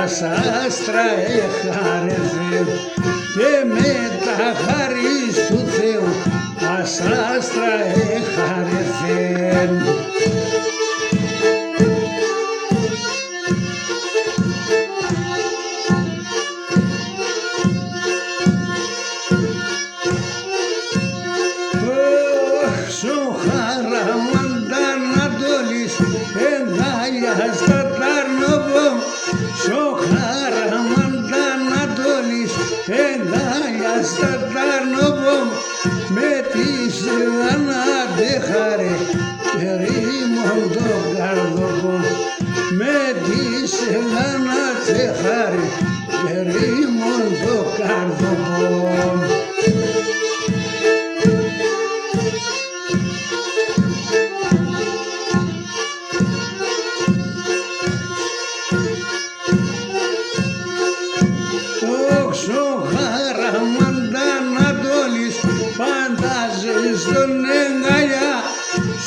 ας άστρα εχάρεθε και με τα χάρις του Θεού ας άστρα εχάρεθε. Στα Τάρνοβο, σοχάρα Μαντανατόλης, εγκάλια στα Τάρνοβο, με τη Σελάνα ντεχάρε και ρήμον το καρδοβό, με τη Σελάνα ντεχάρε και ρήμον το καρδοβό. Σοχάρα Μαντανατόλης φαντάζεσαι στον εγκαλιά,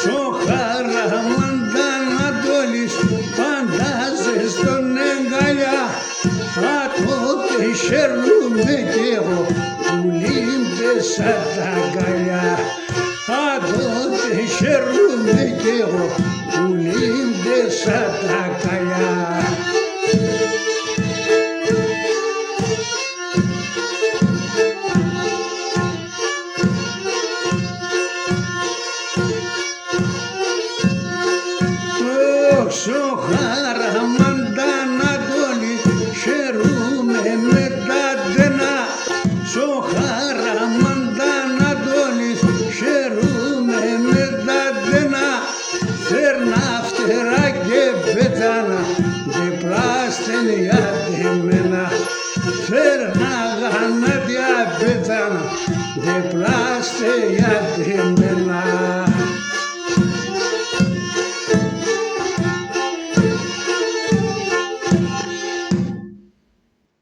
σοχάρα Μαντανατόλης φαντάζεσαι στον εγκαλιά, α τότε χαίρομαι κι εγώ που λύμπεσα τα αγκαλιά, α τότε χαίρομαι κι εγώ που λύμπεσα τα αγκαλιά. Σοχάρα Μαντανατόλη, χαίρομαι με τα ντενά, σοχάρα Μαντανατόλη, χαίρομαι με τα ντενά, φέρνα φτερά και πετάνα, διπλά στενιά ντεμένα, φέρνα γανάτια πετάνα, διπλά στενιά ντεμένα.